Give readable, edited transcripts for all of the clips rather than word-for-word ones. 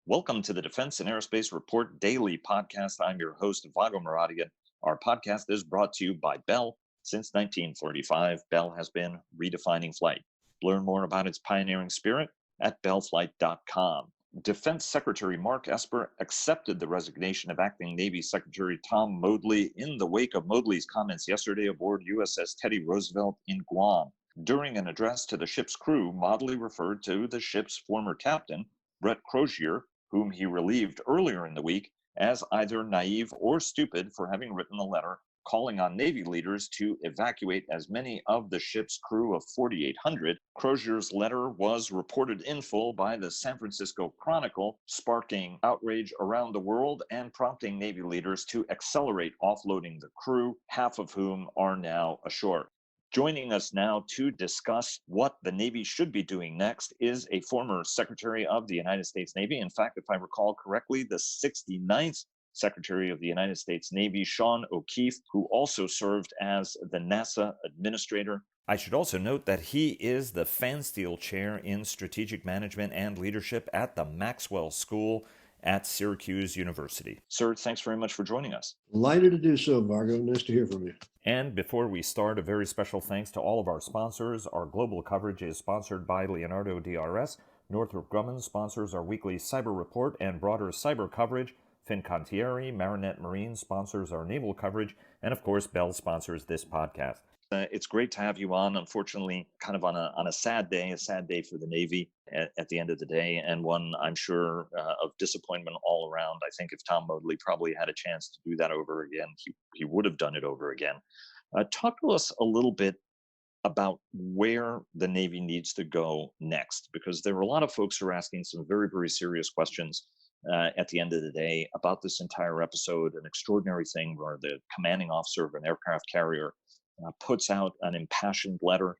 Welcome to the Defense and Aerospace Report Daily podcast. I'm your host, Vago Muradian. Our podcast is brought to you by Bell. Since 1945, Bell has been redefining flight. Learn more about its pioneering spirit at bellflight.com. Defense Secretary Mark Esper accepted the resignation of acting Navy Secretary Tom Modly in the wake of Modly's comments yesterday aboard USS Teddy Roosevelt in Guam. During an address to the ship's crew, Modly referred to the ship's former captain, Brett Crozier, whom he relieved earlier in the week, as either naive or stupid for having written a letter calling on Navy leaders to evacuate as many of the ship's crew of 4,800. Crozier's letter was reported in full by the San Francisco Chronicle, sparking outrage around the world and prompting Navy leaders to accelerate offloading the crew, half of whom are now ashore. Joining us now to discuss what the Navy should be doing next is a former Secretary of the United States Navy. In fact, if I recall correctly, the 69th Secretary of the United States Navy, Sean O'Keefe, who also served as the NASA Administrator. I should also note that he is the Fansteel Chair in Strategic Management and Leadership at the Maxwell School at Syracuse University. Sir, thanks very much for joining us. Delighted to do so, Margo. Nice to hear from you. And before we start, a very special thanks to all of our sponsors. Our global coverage is sponsored by Leonardo DRS. Northrop Grumman sponsors our weekly cyber report and broader cyber coverage. Fincantieri, Marinette Marine sponsors our naval coverage. And of course, Bell sponsors this podcast. It's great to have you on. Unfortunately, kind of on a sad day for the Navy at the end of the day, and one I'm sure of disappointment all around. I think if Tom Modly probably had a chance to do that over again, he would have done it over again. Talk to us a little bit about where the Navy needs to go next, because there were a lot of folks who are asking some very, very serious questions at the end of the day about this entire episode. An extraordinary thing where the commanding officer of an aircraft carrier puts out an impassioned letter.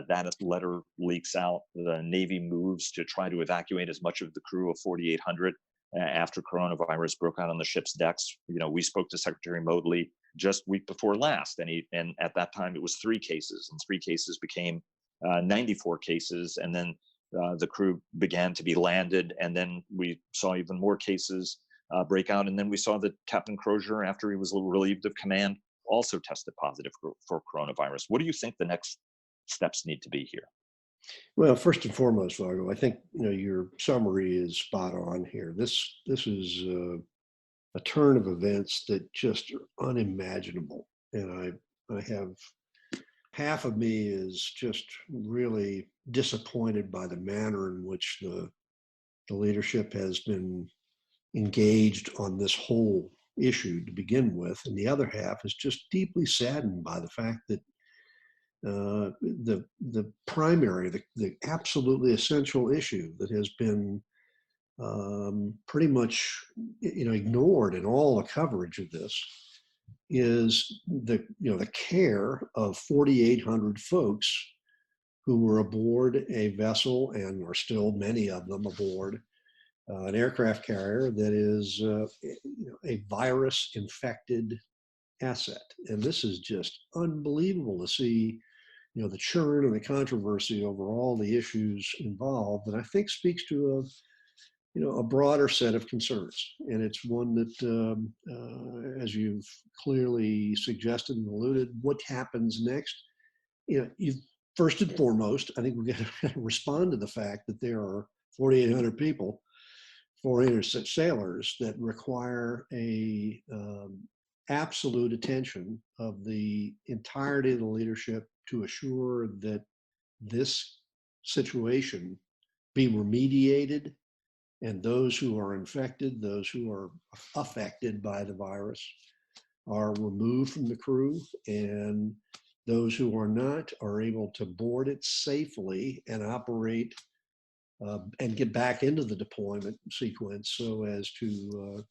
That letter leaks out. The Navy moves to try to evacuate as much of the crew of 4,800 after coronavirus broke out on the ship's decks. We spoke to Secretary Modly just week before last, and at that time it was 3 cases, and 3 cases became 94 cases, and then the crew began to be landed, and then we saw even more cases break out, and then we saw that Captain Crozier, after he was relieved of command, also tested positive for coronavirus. What do you think the next steps need to be here? Well, first and foremost, Vago, I think your summary is spot on here. This is a turn of events that just are unimaginable, and I have half of me is just really disappointed by the manner in which the leadership has been engaged on this whole issue to begin with, and the other half is just deeply saddened by the fact that the primary, the absolutely essential issue that has been pretty much ignored in all the coverage of this is the care of 4,800 folks who were aboard a vessel, and are still many of them aboard an aircraft carrier that is a virus-infected asset. And this is just unbelievable to see, the churn and the controversy over all the issues involved, and I think speaks to a broader set of concerns. And it's one that, as you've clearly suggested and alluded, what happens next? First and foremost, I think we've got to respond to the fact that there are 4,800 people, 400 sailors, that require a absolute attention of the entirety of the leadership to assure that this situation be remediated, and those who are infected, those who are affected by the virus, are removed from the crew, and those who are not are able to board it safely and operate and get back into the deployment sequence so as to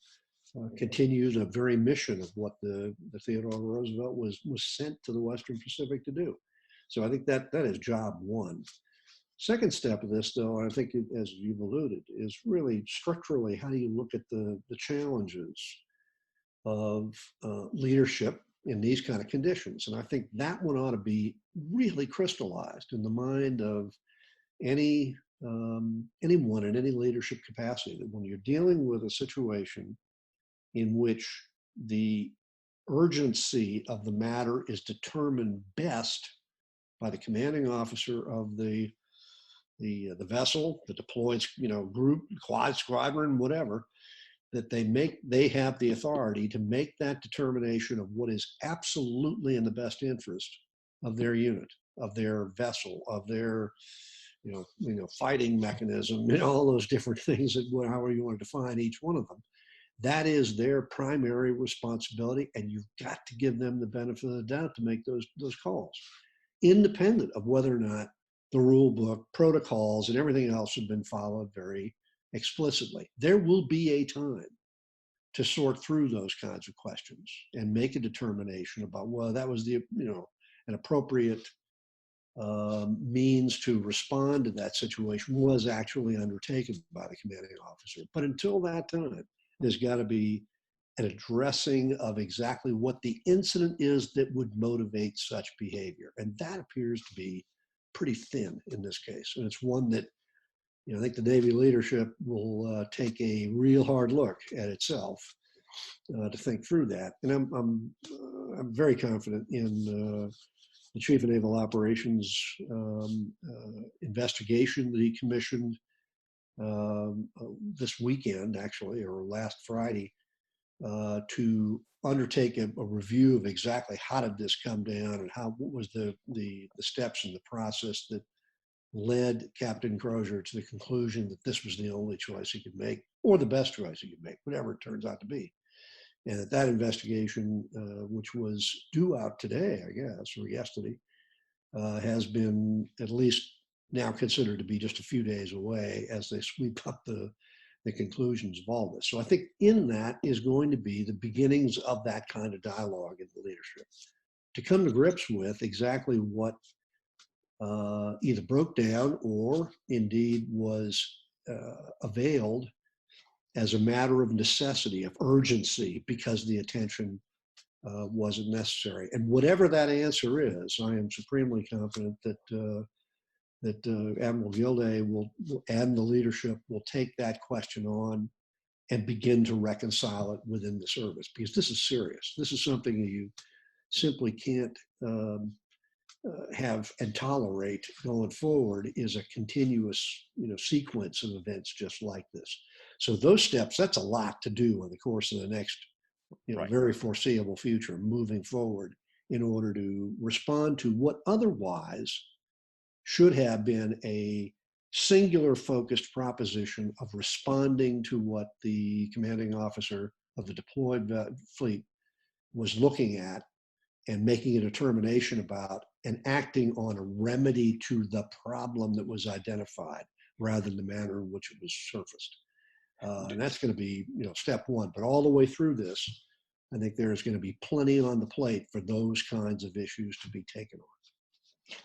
continue the very mission of what the Theodore Roosevelt was sent to the Western Pacific to do. So I think that is job one. Second step of this, though, I think, as you've alluded, is really structurally, how do you look at the challenges of leadership in these kind of conditions? And I think that one ought to be really crystallized in the mind of any anyone in any leadership capacity that when you're dealing with a situation in which the urgency of the matter is determined best by the commanding officer of the vessel, the deployed group, quad squadron, whatever, that they have the authority to make that determination of what is absolutely in the best interest of their unit, of their vessel, of their fighting mechanism, all those different things that however you want to define each one of them. That is their primary responsibility, and you've got to give them the benefit of the doubt to make those calls, independent of whether or not the rule book, protocols, and everything else have been followed very explicitly. There will be a time to sort through those kinds of questions and make a determination about whether that was an appropriate means to respond to that situation was actually undertaken by the commanding officer. But until that time, there's got to be an addressing of exactly what the incident is that would motivate such behavior. And that appears to be pretty thin in this case. And it's one that I think the Navy leadership will take a real hard look at itself to think through that. And I'm very confident in the Chief of Naval Operations investigation that he commissioned this weekend, actually, or last Friday, to undertake a review of exactly how did this come down and what was the steps in the process that led Captain Crozier to the conclusion that this was the only choice he could make, or the best choice he could make, whatever it turns out to be. And that investigation, which was due out today, I guess, or yesterday, has been at least now considered to be just a few days away as they sweep up the conclusions of all this. So I think in that is going to be the beginnings of that kind of dialogue in the leadership, to come to grips with exactly what either broke down or indeed was availed as a matter of necessity, of urgency, because the attention wasn't necessary. And whatever that answer is, I am supremely confident that Admiral Gilday and the leadership will take that question on and begin to reconcile it within the service, because this is serious. This is something you simply can't have and tolerate going forward, is a continuous sequence of events just like this. So those steps, that's a lot to do in the course of the next Right. very foreseeable future moving forward, in order to respond to what otherwise should have been a singular focused proposition of responding to what the commanding officer of the deployed fleet was looking at and making a determination about and acting on a remedy to the problem that was identified, rather than the manner in which it was surfaced. And that's going to be step one. But all the way through this, I think there is going to be plenty on the plate for those kinds of issues to be taken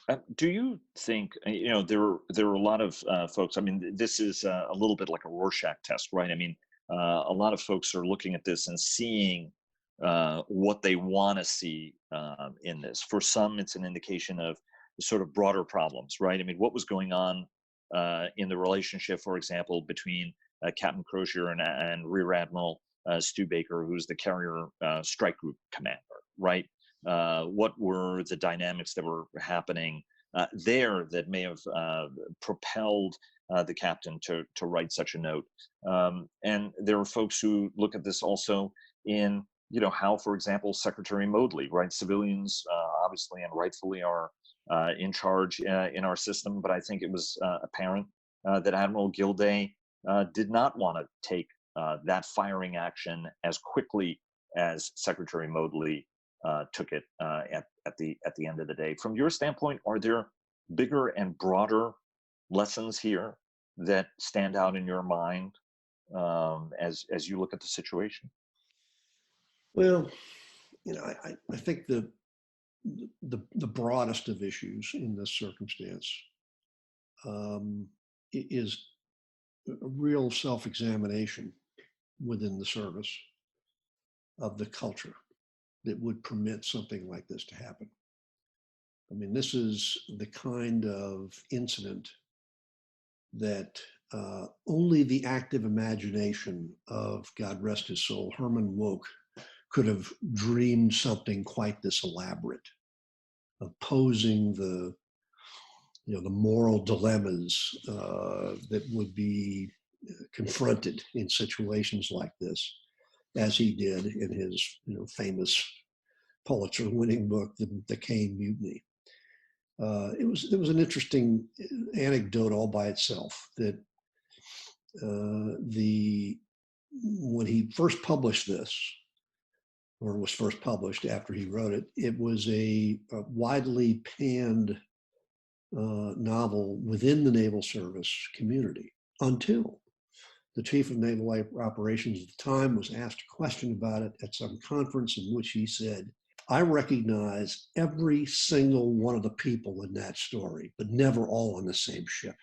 on. Do you think, there are a lot of folks, I mean, this is a little bit like a Rorschach test, right? I mean, a lot of folks are looking at this and seeing what they want to see in this. For some, it's an indication of sort of broader problems, right? I mean, what was going on in the relationship, for example, between Captain Crozier and Rear Admiral Stu Baker, who's the carrier strike group commander, right? What were the dynamics that were happening there that may have propelled the captain to write such a note? And there are folks who look at this also in, how, for example, Secretary Moodley, right? Civilians obviously and rightfully are in charge in our system, but I think it was apparent that Admiral Gilday did not want to take that firing action as quickly as Secretary Moodley took it at the end of the day. From your standpoint, are there bigger and broader lessons here that stand out in your mind as you look at the situation? Well, I think the broadest of issues in this circumstance is a real self-examination within the service of the culture that would permit something like this to happen. I mean, this is the kind of incident that only the active imagination of, God rest his soul, Herman Wouk, could have dreamed something quite this elaborate, of posing the moral dilemmas that would be confronted in situations like this, as he did in his famous Pulitzer-winning book, The Caine Mutiny. It was an interesting anecdote all by itself that the when he first published this, or was first published after he wrote it, it was a widely panned novel within the Naval Service community until the chief of naval operations at the time was asked a question about it at some conference, in which he said, "I recognize every single one of the people in that story, but never all on the same ship."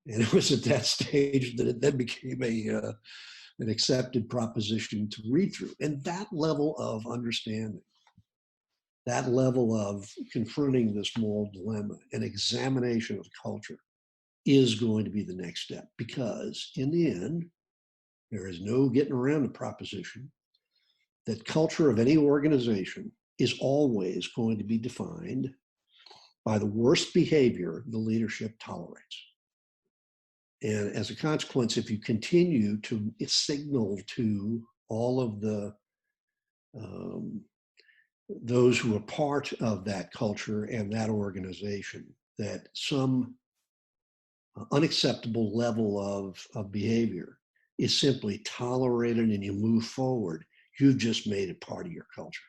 And it was at that stage that it then became an accepted proposition to read through. And that level of understanding, that level of confronting this moral dilemma, an examination of culture, is going to be the next step, because in the end, there is no getting around the proposition that culture of any organization is always going to be defined by the worst behavior the leadership tolerates. And as a consequence, if you continue to signal to all of um, those who are part of that culture and that organization that some unacceptable level of behavior is simply tolerated and you move forward, you've just made it part of your culture.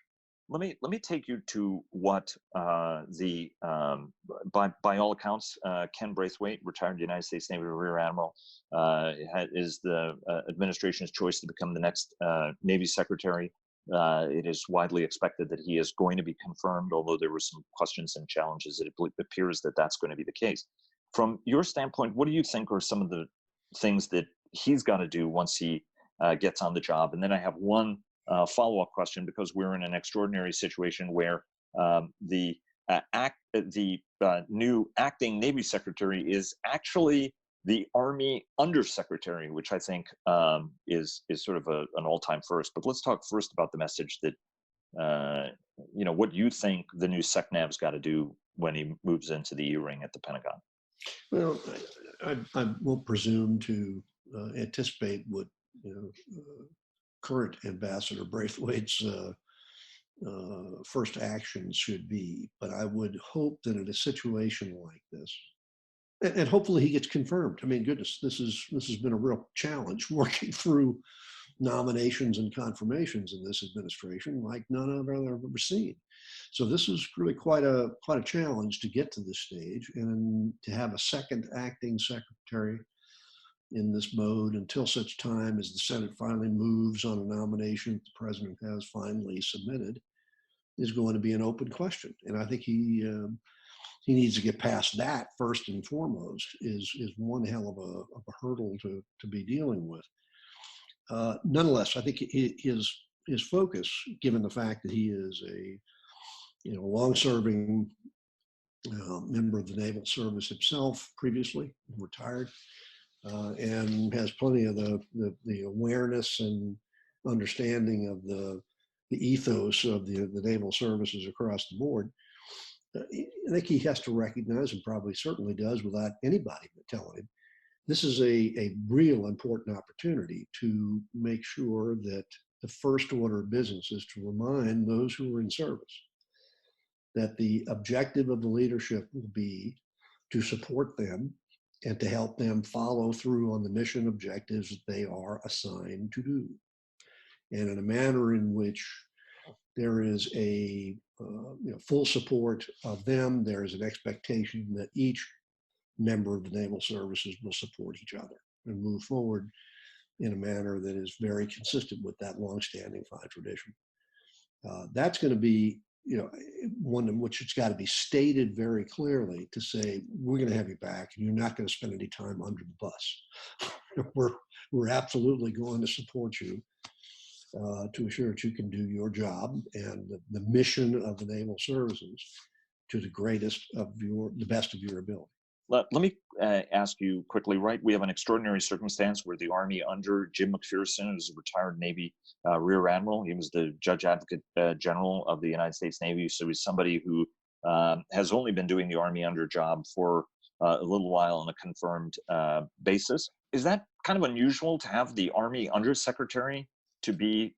Let me take you to what the by all accounts, Ken Braithwaite, retired United States Navy Rear Admiral, is the administration's choice to become the next Navy Secretary. It is widely expected that he is going to be confirmed, although there were some questions and challenges. It appears that that's going to be the case. From your standpoint, what do you think are some of the things that he's got to do once he gets on the job? And then I have one follow-up question, because we're in an extraordinary situation where the new acting Navy Secretary is actually the Army Undersecretary, which I think is sort of an all-time first. But let's talk first about the message that what you think the new SecNav's got to do when he moves into the E-ring at the Pentagon. Well, I won't presume to anticipate what current Ambassador Braithwaite's first actions should be, but I would hope that in a situation like this, and hopefully he gets confirmed. I mean, goodness, this has been a real challenge working through nominations and confirmations in this administration like none I've ever seen. So this is really quite a challenge to get to this stage, and to have a second acting secretary in this mode until such time as the Senate finally moves on a nomination that the president has finally submitted is going to be an open question. And I think he needs to get past that first and foremost. Is one hell of a hurdle to be dealing with. Nonetheless, I think his focus, given the fact that he is a long-serving member of the Naval Service himself, previously retired, and has plenty of the awareness and understanding of the ethos of the naval services across the board. I think he has to recognize, and probably certainly does without anybody telling him, this is a real important opportunity to make sure that the first order of business is to remind those who are in service that the objective of the leadership will be to support them and to help them follow through on the mission objectives that they are assigned to do, and in a manner in which there is a full support of them. There is an expectation that each member of the naval services will support each other and move forward in a manner that is very consistent with that longstanding fine tradition. That's going to be one in which it's got to be stated very clearly to say, we're going to have you back and you're not going to spend any time under the bus. we're absolutely going to support you to assure that you can do your job and the mission of the naval services to the best of your ability. Let me ask you quickly, right? We have an extraordinary circumstance where the Army under Jim McPherson is a retired Navy Rear Admiral. He was the Judge Advocate General of the United States Navy. So he's somebody who has only been doing the Army under job for a little while on a confirmed basis. Is that kind of unusual to have the Army Undersecretary to be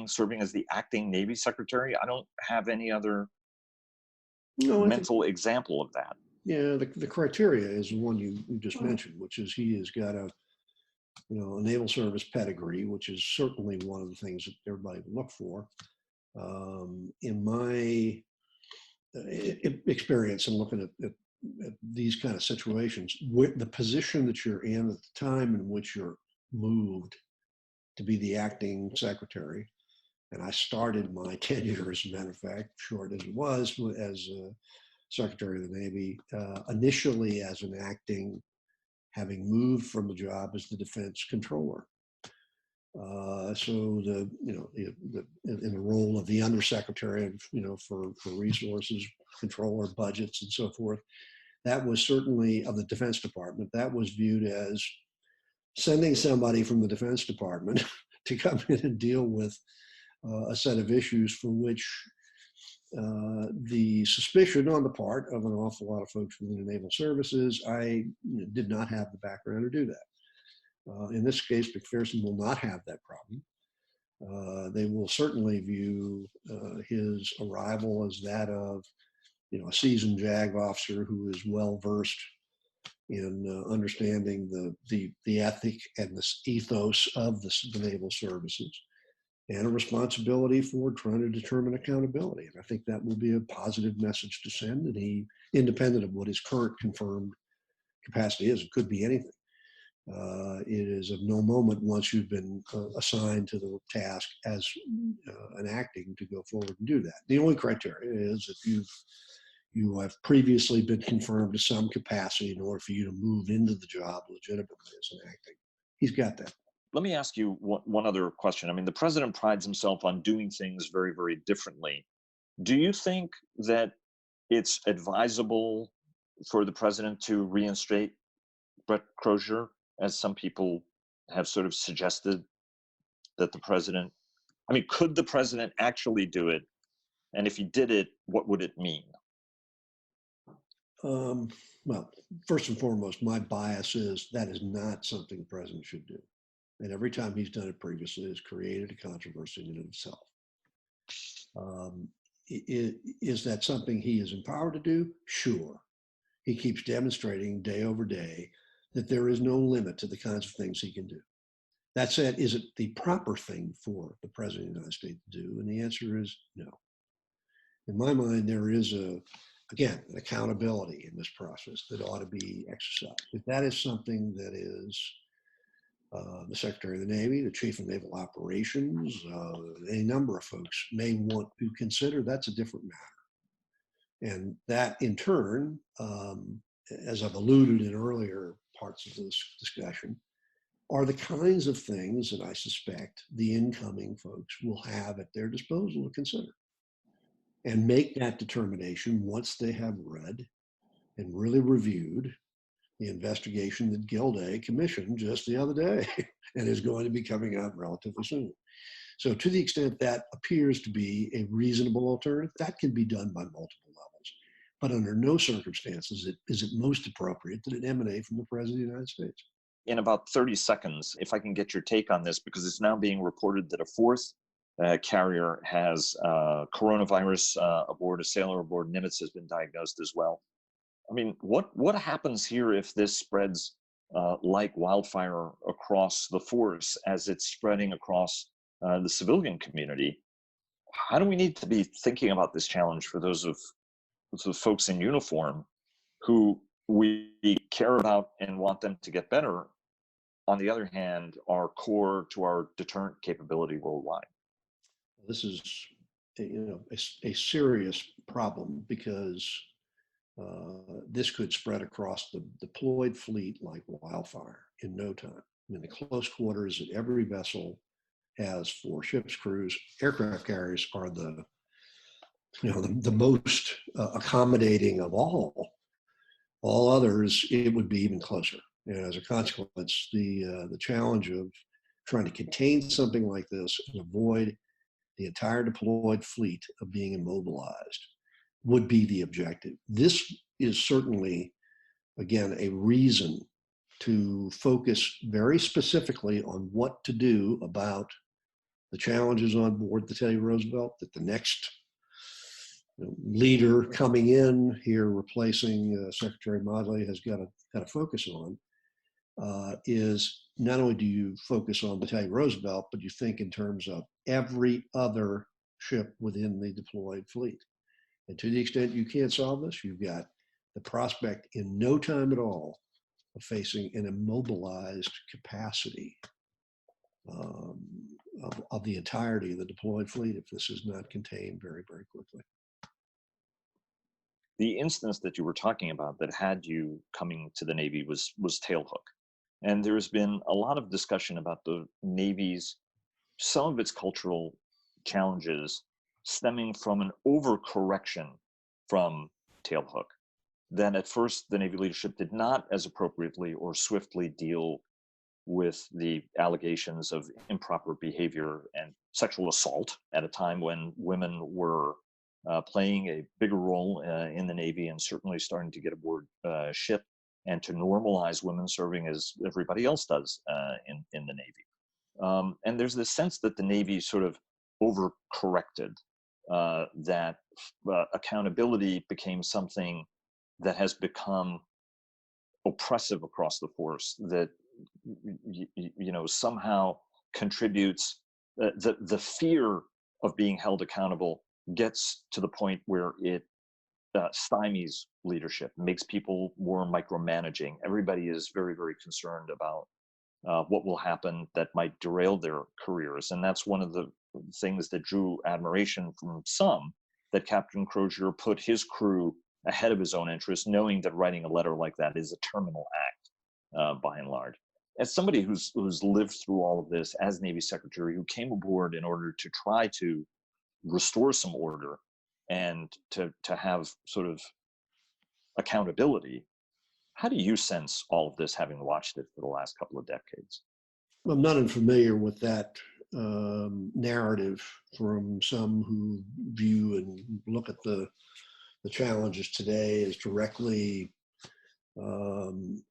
serving as the acting Navy Secretary? I don't have any other No, I think, mental example of that. yeah, the criteria is the one you just mentioned, which is he has got a naval service pedigree, which is certainly one of the things that everybody would look for. In my experience in looking at these kind of situations, the position that you're in at the time in which you're moved to be the acting secretary, and I started my tenure, as a matter of fact, short as it was, as Secretary of the Navy, initially as an acting, having moved from the job as the defense controller. So in the role of the undersecretary, for resources, controller, budgets, and so forth, that was certainly of the Defense Department. That was viewed as sending somebody from the Defense Department to come in and deal with a set of issues for which the suspicion on the part of an awful lot of folks within the naval services, I did not have the background to do that. In this case, McPherson will not have that problem. They will certainly view his arrival as that of, a seasoned JAG officer who is well versed in understanding the ethic and the ethos of the naval services, and a responsibility for trying to determine accountability. And I think that will be a positive message to send. And he, independent of what his current confirmed capacity is, it could be anything. It is of no moment once you've been assigned to the task as an acting to go forward and do that. The only criteria is if you have previously been confirmed to some capacity in order for you to move into the job legitimately as an acting. He's got that. Let me ask you one other question. I mean, the president prides himself on doing things very, very differently. Do you think that it's advisable for the president to reinstate Brett Crozier, as some people have sort of suggested that the president, I mean, could the president actually do it? And if he did it, what would it mean? Well, first and foremost, my bias is that is not something the president should do. And every time he's done it previously, has created a controversy in itself. Is that something he is empowered to do? Sure. He keeps demonstrating day over day that there is no limit to the kinds of things he can do. That said, is it the proper thing for the president of the United States to do? And the answer is no. In my mind, there is again, an accountability in this process that ought to be exercised. If that is something that is the Secretary of the Navy, the Chief of Naval Operations, any number of folks may want to consider, that's a different matter. And that in turn, as I've alluded in earlier parts of this discussion, are the kinds of things that I suspect the incoming folks will have at their disposal to consider and make that determination once they have read and really reviewed the investigation that Gilday commissioned just the other day and is going to be coming out relatively soon. So to the extent that appears to be a reasonable alternative, that can be done by multiple levels. But under no circumstances is it most appropriate that it emanate from the President of the United States. In about 30 seconds, if I can get your take on this, because it's now being reported that a fourth carrier has coronavirus aboard, a sailor aboard Nimitz has been diagnosed as well. I mean, what happens here if this spreads like wildfire across the force as it's spreading across the civilian community? How do we need to be thinking about this challenge for those of the folks in uniform who we care about and want them to get better, on the other hand, are core to our deterrent capability worldwide? This is a serious problem because this could spread across the deployed fleet like wildfire in no time. I mean, the close quarters that every vessel has for ship's crews, aircraft carriers are the most accommodating of all. All others, it would be even closer. And as a consequence, the challenge of trying to contain something like this and avoid the entire deployed fleet of being immobilized would be the objective. This is certainly, again, a reason to focus very specifically on what to do about the challenges on board the Teddy Roosevelt, that the next leader coming in here, replacing Secretary Modley, has got to focus on, is not only do you focus on the Teddy Roosevelt, but you think in terms of every other ship within the deployed fleet. And to the extent you can't solve this, you've got the prospect in no time at all of facing an immobilized capacity um, of the entirety of the deployed fleet if this is not contained very, very quickly. The instance that you were talking about that had you coming to the Navy was tailhook. And there's been a lot of discussion about the Navy's, some of its cultural challenges stemming from an overcorrection from tailhook. That at first the Navy leadership did not as appropriately or swiftly deal with the allegations of improper behavior and sexual assault at a time when women were playing a bigger role in the Navy and certainly starting to get aboard ship, and to normalize women serving as everybody else does in the Navy. And there's this sense that the Navy sort of overcorrected, that accountability became something that has become oppressive across the force, that somehow contributes, the fear of being held accountable gets to the point where it stymies leadership, makes people more micromanaging. Everybody is very, very concerned about what will happen that might derail their careers. And that's one of the things that drew admiration from some, that Captain Crozier put his crew ahead of his own interests, knowing that writing a letter like that is a terminal act by and large. As somebody who's lived through all of this as Navy Secretary, who came aboard in order to try to restore some order and to have sort of accountability, how do you sense all of this, having watched it for the last couple of decades? I'm not unfamiliar with that narrative from some who view and look at the challenges today as directly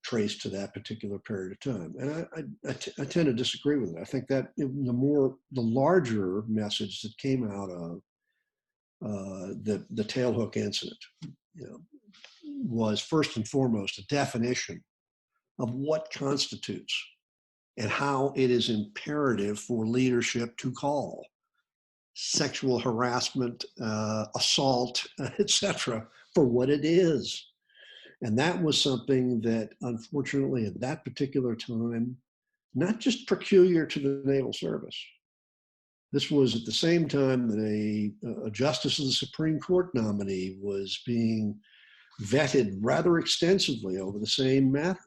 traced to that particular period of time. And I tend to disagree with it. I think that the larger message that came out of the tailhook incident, was first and foremost a definition of what constitutes and how it is imperative for leadership to call sexual harassment, assault, etc., for what it is. And that was something that, unfortunately, at that particular time, not just peculiar to the Naval Service. This was at the same time that a justice of the Supreme Court nominee was being vetted rather extensively over the same matter,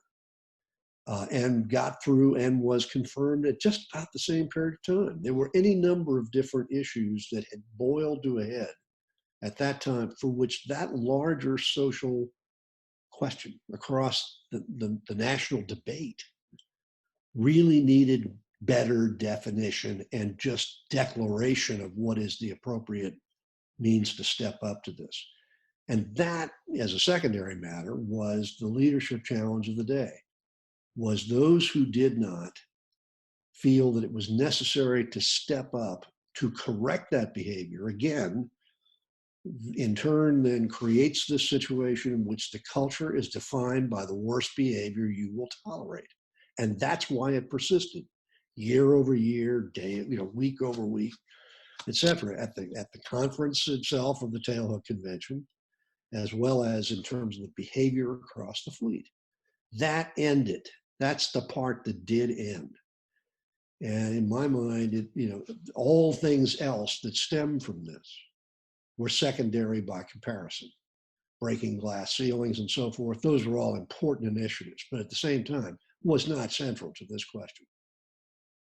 and got through and was confirmed at just about the same period of time. There were any number of different issues that had boiled to a head at that time, for which that larger social question across the national debate really needed better definition and just declaration of what is the appropriate means to step up to this. And that, as a secondary matter, was the leadership challenge of the day, was those who did not feel that it was necessary to step up to correct that behavior, again, in turn then creates this situation in which the culture is defined by the worst behavior you will tolerate. And that's why it persisted year over year, day, week over week, et cetera, at the conference itself of the Tailhook Convention, as well as in terms of the behavior across the fleet. That ended. That's the part that did end. And in my mind, all things else that stem from this were secondary by comparison. Breaking glass ceilings and so forth, those were all important initiatives, but at the same time, was not central to this question.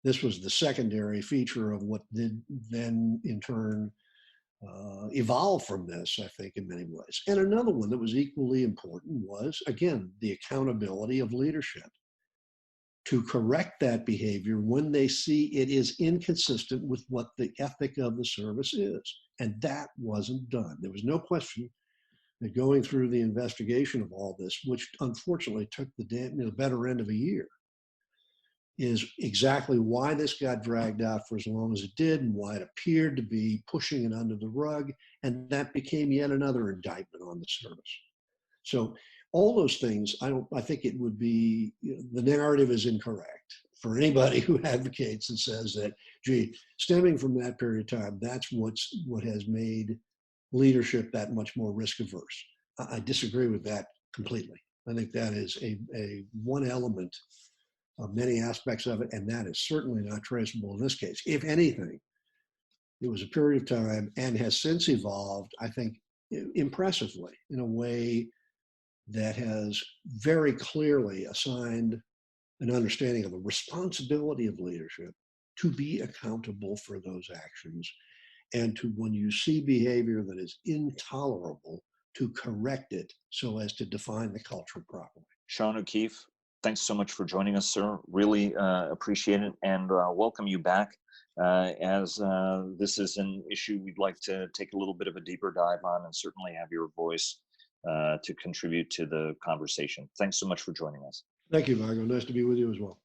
This was the secondary feature of what did then, in turn, evolved from this, I think, in many ways. And another one that was equally important was, again, the accountability of leadership to correct that behavior when they see it is inconsistent with what the ethic of the service is. And that wasn't done. There was no question that going through the investigation of all this, which unfortunately took the better end of a year, is exactly why this got dragged out for as long as it did and why it appeared to be pushing it under the rug. And that became yet another indictment on the service. So all those things, I think it would be, the narrative is incorrect for anybody who advocates and says that, gee, stemming from that period of time, that's what has made leadership that much more risk averse. I disagree with that completely. I think that is a one element of many aspects of it, and that is certainly not traceable in this case. If anything, it was a period of time and has since evolved, I think, impressively in a way that has very clearly assigned an understanding of the responsibility of leadership to be accountable for those actions and to, when you see behavior that is intolerable, to correct it so as to define the culture properly. Sean O'Keefe, thanks so much for joining us, sir. Really appreciate it, and welcome you back. As this is an issue we'd like to take a little bit of a deeper dive on, and certainly have your voice to contribute to the conversation. Thanks so much for joining us. Thank you, Margo. Nice to be with you as well.